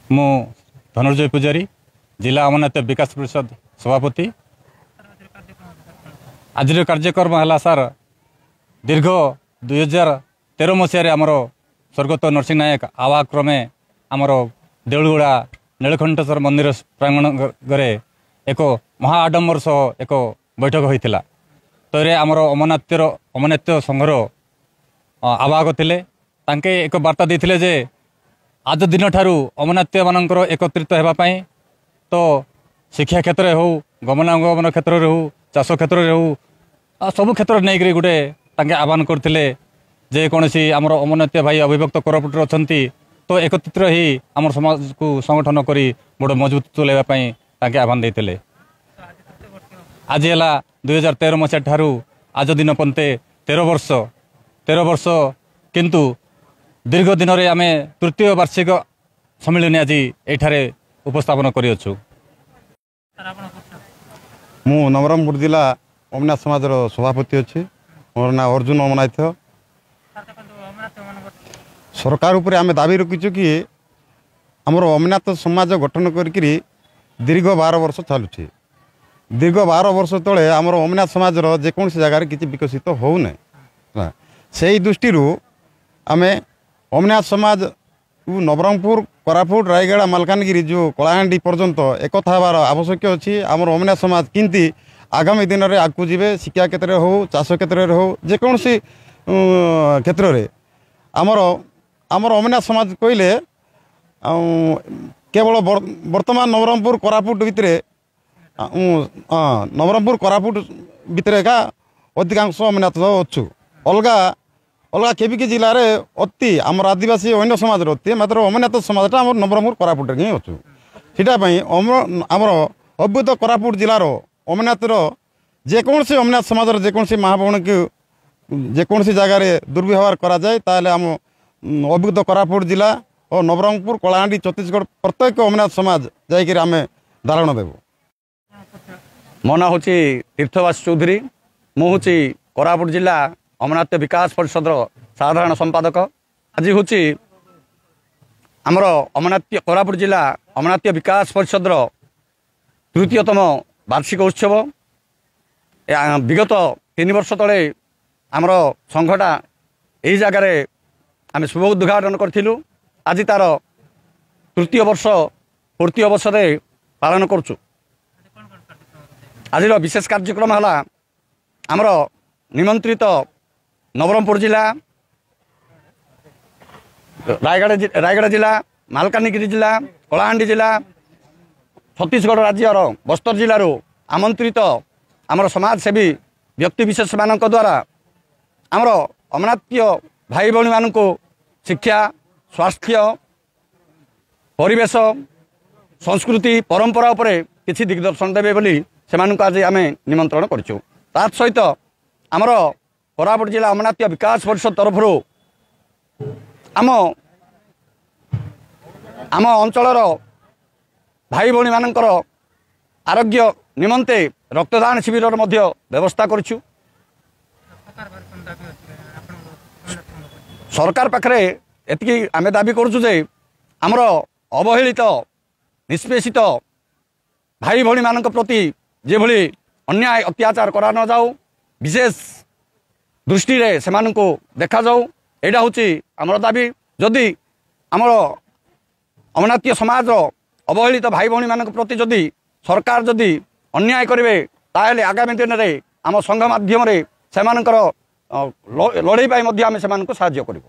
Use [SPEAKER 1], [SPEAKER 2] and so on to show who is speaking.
[SPEAKER 1] मु धनुर्जय पूजारी जिला अमरनाथ विकास परिषद सभापति। आज कार्यक्रम है सार दीर्घ 2013 मसीह आमर स्वर्गत नरसिंह नायक आवाक्रमे आमर देउलगुड़ा नीलकंठेश्वर मंदिर प्रांगण घरे एक महाआडम्बर सह एक बैठक होता। तो ये आमर अमरनाथ संघर आवाहक थे तांके एक वार्ता देते जे आज दिन ठारू अमरनाथ्य मानकर एकत्रित होगापाई तो शिक्षा क्षेत्र हो गमनागमन क्षेत्र हो चाष क्षेत्र हो सबू क्षेत्र नहीं करी गोटे तांके आह्वान करते जे कौन सी आमर अमरनाथ्य भाई अभिभक्त कोरापुट अच्छा तो एकत्रित ही आम समाज को संगठन करी बड़ मजबूत चलैवाई तांके आह्वान देते। आज है 2013 मसीहा ठारू आज दिन पंते 13 वर्ष किंतु दीर्घ दिन में आम तृतीय वार्षिक सम्मिलन आज ये उपस्थापन करियछु।
[SPEAKER 2] मु नवरंगपुर जिला अमरनाथ समाज सभापति अच्छी मोर ना अर्जुन अमरनाथ। सरकार उपरे आम दाबी रखीचु कि आमर अमरनाथ समाज गठन करी दीर्घ 12 वर्ष चलुची। दीर्घ 12 वर्ष तले आमर अमरनाथ समाज जेकोसी जगार किसी विकसित होना से दृष्टि आम अमरनाथ समाज नवरंगपुर कोरापुट रायगढ़ मालकानगिरी जो कलाहांडी पर्यंत एकता हबार आवश्यक अच्छी। आमर अमरनाथ समाज किंती आगामी दिन में आगू जीवे शिक्षा क्षेत्र हो चाष क्षेत्र हो जेकोसी क्षेत्र में आमर अमरनाथ समाज कहले केवल वर्तमान नवरंगपुर कोरापुट भितर नवरंगपुर कोरापुट भितर एका अधिकांश अमरनाथ अच्छु अलगा अलगा केबिकी जिले में अति आमर आदिवासी अन्य समाज अति मात्र अमरनाथ समाजटा आम नवरंगपुर कोरापुट हिं अच्छु सीटाई आमर अभ्युत कोरापुट जिलार अमरनाथर जेकोसी अमरनाथ समाज जेकोसी महाभवनी को जेकोसी जगार दुर्व्यवहार कराए ताले आम अभ्युत कोरापुट जिला और नवरंगपुर कलाहांडी छत्तीसगढ़ प्रत्येक अमरनाथ समाज जाकर आम धारण देव।
[SPEAKER 3] मो ना हूँ तीर्थवास चौधरी मु हूँ कोरापुट जिला अमरनाथ विकास परिषद साधारण संपादक। आज हूँ आमर अमरनाथ कोरापुट जिला अमरनाथ विकास परिषद तृतीयतम वार्षिक उत्सव। विगत 3 वर्ष तले आमर संघटा यही जगार आम शुभ उद्घाटन करूँ। आज तार तृतीय वर्ष पूर्ति अवसर पालन करुचु। आज विशेष कार्यक्रम है आमर निमंत्रित नवरंगपुर जिला रायगढ़ जिला मालकानगिरी जिला कलाहांडी जिला छत्तीसगढ़ राज्यर बस्तर जिलूर आमंत्रित आमर समाजसेवी व्यक्तिविशेष मान द्वारा आमर अमरनाथीय भाई भौणी मान शिक्षा स्वास्थ्य परिवेश संस्कृति परंपरा उपरे किसी दिग्दर्शन देवे बोली से आज आम निमंत्रण करूँ। तार सहित आमर कोरापुट जिला अमरनाथ विकास परिषद तरफ आम आम अंचलर भाई भौणी मानकर आरोग्य निमंते रक्तदान शिविर व्यवस्था करूँ। सरकार पाखरे एतिकी आमे दाबी करूँ जे आमर अवहेलित निष्पेषित भाई भौणी मान प्रति जे भली अन्याय अत्याचार करा न जाऊ विशेष दृष्टि रे सेमान को देखा जाऊ एटा हूँ आमर दाबी। जदि आमर अमरनाथीय समाज अवहेलित भाई भौणी मान प्रति जदि सरकार जदि अन्याय करेंगे ताहले आगामी दिन में आम संघ माध्यम से लड़ाई आम से साहाय्य करूँ।